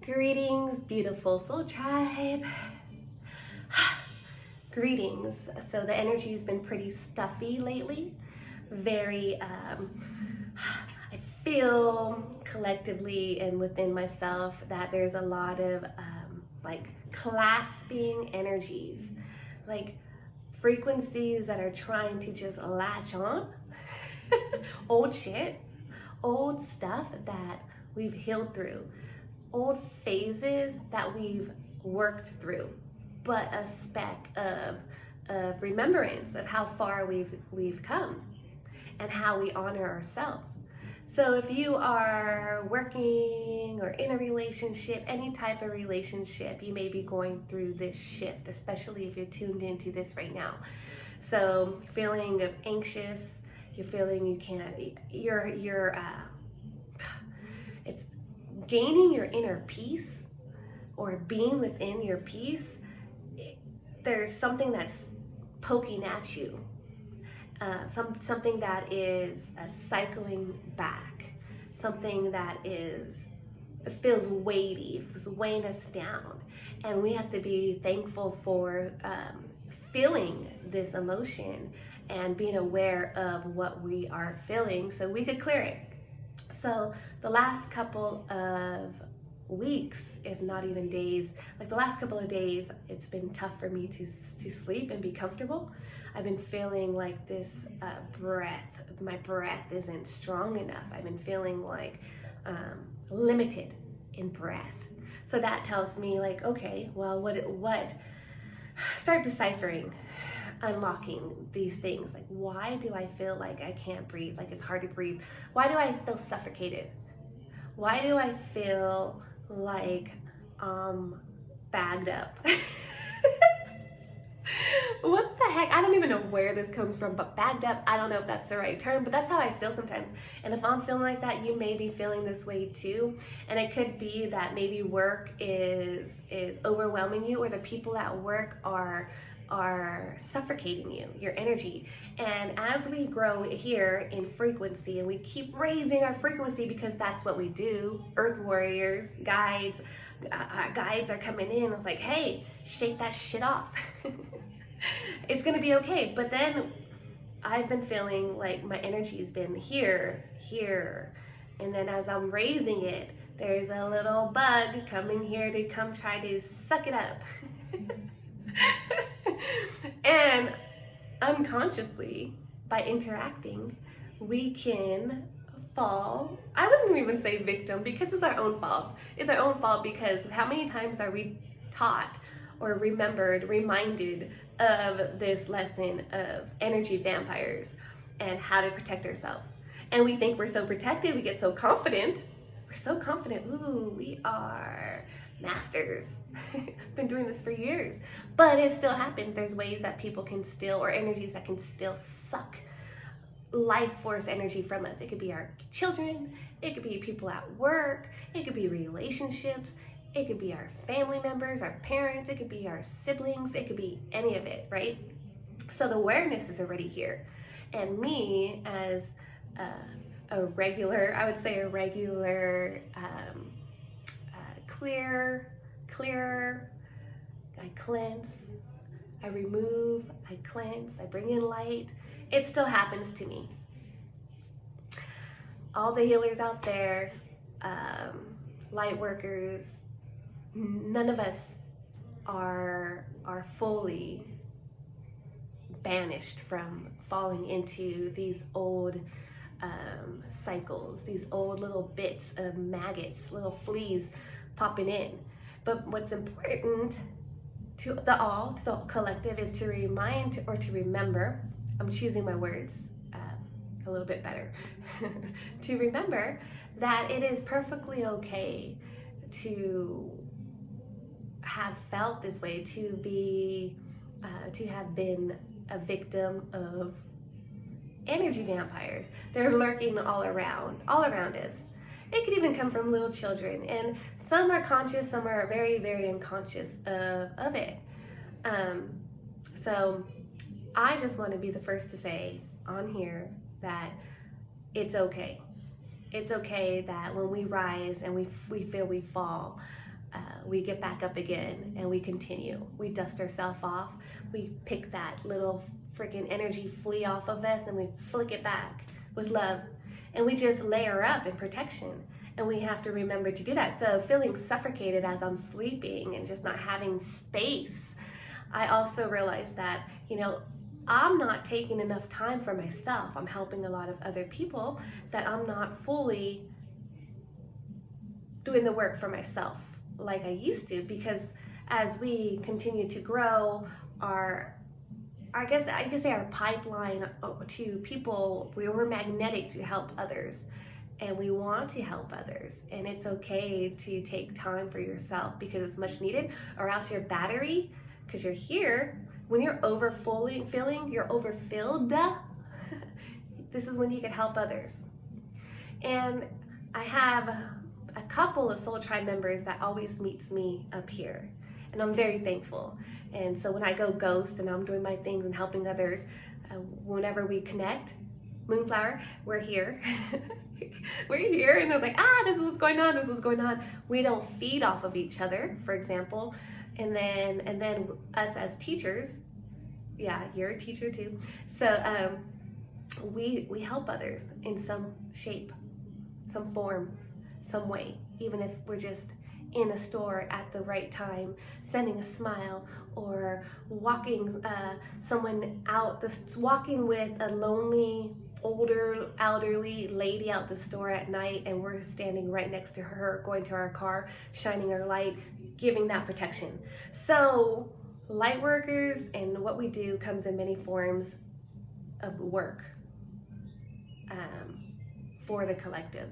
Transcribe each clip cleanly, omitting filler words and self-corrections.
Greetings, beautiful soul tribe. Greetings. So the energy's been pretty stuffy lately. Very, I feel collectively and within myself that there's a lot of like clasping energies, like frequencies that are trying to just latch on. Old shit, old stuff that we've healed through, old phases that we've worked through, but a speck of remembrance of how far we've come and how we honor ourselves. So if you are working or in a relationship, any type of relationship, you may be going through this shift, especially if you're tuned into this right now. So feeling anxious, you're feeling you can't, it's gaining your inner peace or being within your peace. There's something that's poking at you, something that is cycling back, something that feels weighty, feels weighing us down, and we have to be thankful for feeling this emotion and being aware of what we are feeling so we could clear it. So the last couple of weeks, if not even days, like the last couple of days, it's been tough for me to sleep and be comfortable. I've been feeling like this my breath isn't strong enough. I've been feeling like limited in breath. So that tells me like, okay, well, what, start deciphering, unlocking these things. Like, why do I feel like I can't breathe? Like it's hard to breathe. Why do I feel suffocated? Why do I feel like bagged up? What the heck? I don't even know where this comes from, but bagged up, I don't know if that's the right term, but that's how I feel sometimes. And if I'm feeling like that, you may be feeling this way too. And it could be that maybe work is overwhelming you, or the people at work are suffocating you, your energy. And as we grow here in frequency and we keep raising our frequency, because that's what we do, earth warriors, guides are coming in. It's like, hey, shake that shit off. It's gonna be okay. But then I've been feeling like my energy's been here, and then as I'm raising it, there's a little bug coming here to come try to suck it up. And unconsciously, by interacting, we can fall. I wouldn't even say victim, because it's our own fault. It's our own fault because how many times are we taught or reminded of this lesson of energy vampires and how to protect ourselves? And we think we're so protected, we get so confident. We're so confident, ooh, we are masters. Been doing this for years. But it still happens. There's ways that people can still, or energies that can still suck life force energy from us. It could be our children, it could be people at work, it could be relationships, it could be our family members, our parents, it could be our siblings, it could be any of it, right? So the awareness is already here. And me as a regular, I would say a regular, clear, I cleanse, I remove, I cleanse, I bring in light. It still happens to me. All the healers out there, light workers, none of us are fully banished from falling into these old cycles, these old little bits of maggots, little fleas popping in. But what's important to the collective is to remind or to remember, I'm choosing my words a little bit better, to remember that it is perfectly okay to have felt this way, to have been a victim of energy vampires. They're lurking all around us. It could even come from little children, and some are conscious, some are very, very unconscious of it. So I just want to be the first to say on here that it's okay. It's okay that when we rise and we feel we fall, we get back up again and we continue. We dust ourselves off. We pick that little freaking energy flea off of us and we flick it back with love. And we just layer up in protection. And we have to remember to do that. So feeling suffocated as I'm sleeping and just not having space, I also realized that, I'm not taking enough time for myself. I'm helping a lot of other people that I'm not fully doing the work for myself like I used to, because as we continue to grow, I guess I could say our pipeline to people, we're magnetic to help others, and we want to help others, and it's okay to take time for yourself because it's much needed, or else your battery, because you're here, when you're you're overfilled, this is when you can help others. And I have a couple of Soul Tribe members that always meets me up here, and I'm very thankful. And so when I go ghost and I'm doing my things and helping others, whenever we connect, Moonflower, we're here. We're here, and they're like, this is what's going on, this is what's going on. We don't feed off of each other, for example. And then us as teachers, yeah, you're a teacher too. So we help others in some shape, some form, some way, even if we're just in a store at the right time, sending a smile, or walking someone out, walking with a lonely, older, elderly lady out the store at night, and we're standing right next to her, going to our car, shining our light, giving that protection. So light workers and what we do comes in many forms of work for the collective.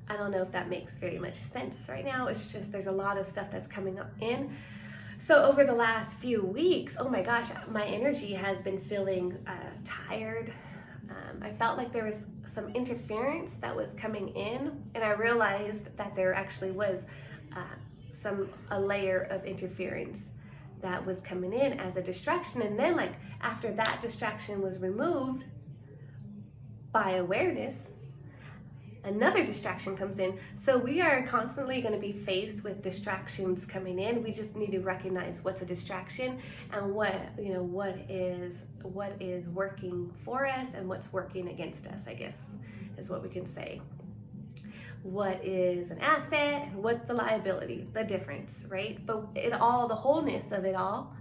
I don't know if that makes very much sense right now. It's just there's a lot of stuff that's coming up in. So over the last few weeks, oh my gosh, my energy has been feeling tired. I felt like there was some interference that was coming in, and I realized that there actually was a layer of interference that was coming in as a distraction. And then after that distraction was removed by awareness, another distraction comes in. So we are constantly going to be faced with distractions coming in. We just need to recognize what's a distraction and what is working for us and what's working against us, I guess is what we can say. What is an asset and what's the liability, the difference, right? But the wholeness of it all,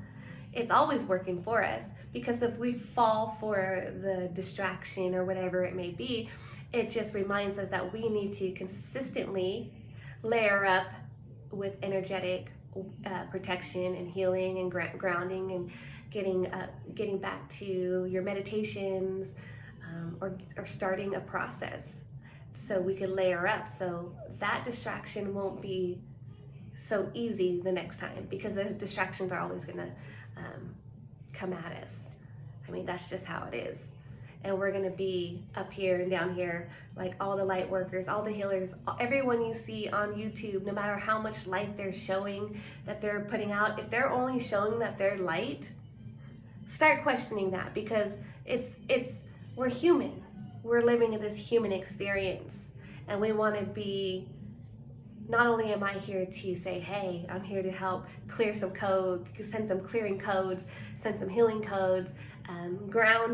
it's always working for us, because if we fall for the distraction or whatever it may be, it just reminds us that we need to consistently layer up with energetic protection and healing and grounding and getting back to your meditations, or starting a process so we can layer up so that distraction won't be so easy the next time, because those distractions are always going to come at us. I mean, that's just how it is. And we're going to be up here and down here, like all the light workers, all the healers, everyone you see on YouTube, no matter how much light they're showing that they're putting out, if they're only showing that they're light, start questioning that, because we're human. We're living in this human experience, and we want to be, not only am I here to say, hey, I'm here to help clear some code, send some clearing codes, send some healing codes,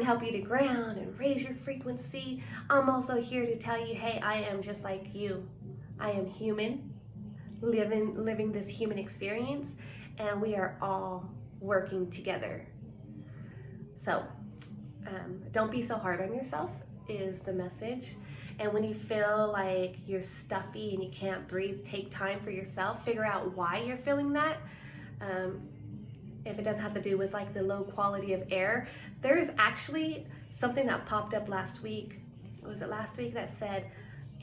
help you to ground and raise your frequency. I'm also here to tell you, hey, I am just like you. I am human, living this human experience, and we are all working together. So don't be so hard on yourself is the message. And when you feel like you're stuffy and you can't breathe, take time for yourself. Figure out why you're feeling that. If it doesn't have to do with the low quality of air, there's actually something that popped up last week. Was it last week that said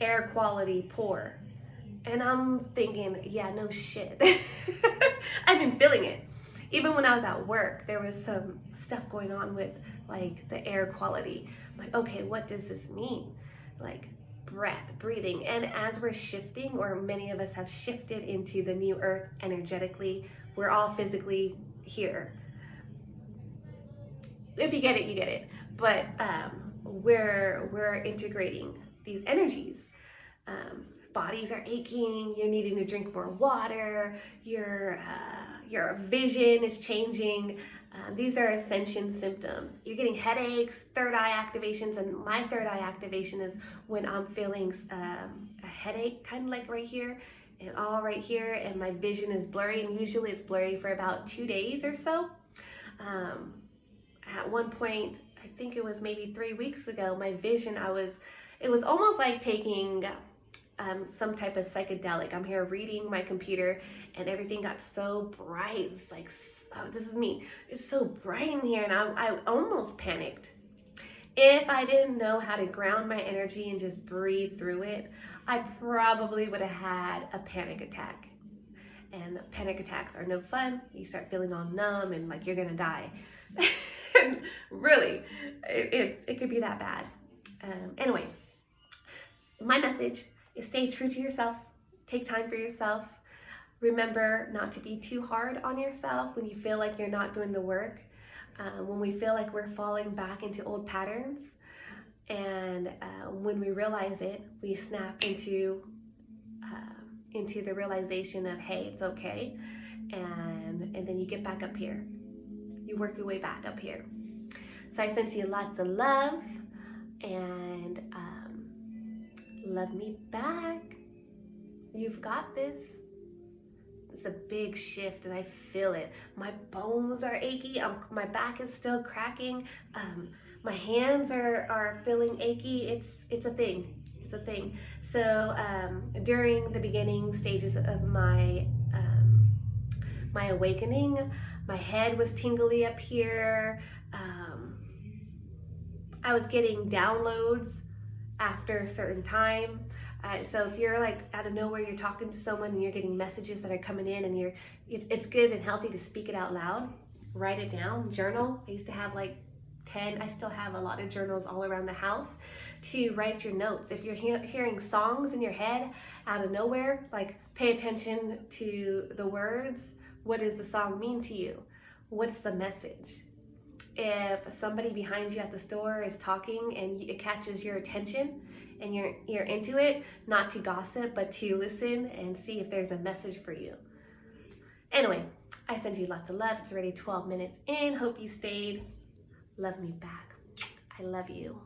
air quality poor? And I'm thinking, yeah, no shit. I've been feeling it. Even when I was at work, there was some stuff going on with the air quality. I'm like, okay, what does this mean? Breathing. And as we're shifting, or many of us have shifted into the new earth energetically, we're all physically here. If you get it, you get it. But we're integrating these energies. bodies are aching, you're needing to drink more water, your vision is changing. These are ascension symptoms. You're getting headaches, third eye activations, and my third eye activation is when I'm feeling a headache, kind of like right here, and all right here, and my vision is blurry, and usually it's blurry for about 2 days or so. At one point, I think it was maybe 3 weeks ago, my vision, it was almost like taking some type of psychedelic. I'm here reading my computer and everything got so bright. It's like, oh, this is me. It's so bright in here, and I almost panicked. If I didn't know how to ground my energy and just breathe through it, I probably would have had a panic attack. And panic attacks are no fun. You start feeling all numb and like you're gonna die. Really, it could be that bad. Anyway, my message is stay true to yourself. Take time for yourself. Remember not to be too hard on yourself when you feel like you're not doing the work. When we feel like we're falling back into old patterns. And when we realize it, we snap into the realization of, hey, it's okay. And then you get back up here. You work your way back up here. So I sent you lots of love, and love me back. You've got this. It's a big shift, and I feel it. My bones are achy. My back is still cracking. My hands are feeling achy. It's a thing. It's a thing. So during the beginning stages of my awakening, my head was tingly up here. I was getting downloads after a certain time. So if you're like out of nowhere, you're talking to someone and you're getting messages that are coming in, and it's good and healthy to speak it out loud. Write it down, journal. I used to have like 10, I still have a lot of journals all around the house to write your notes. If you're hearing songs in your head out of nowhere, like pay attention to the words. What does the song mean to you? What's the message? If somebody behind you at the store is talking and it catches your attention and you're into it, not to gossip, but to listen and see if there's a message for you. Anyway, I send you lots of love. It's already 12 minutes in. Hope you stayed. Love me back. I love you.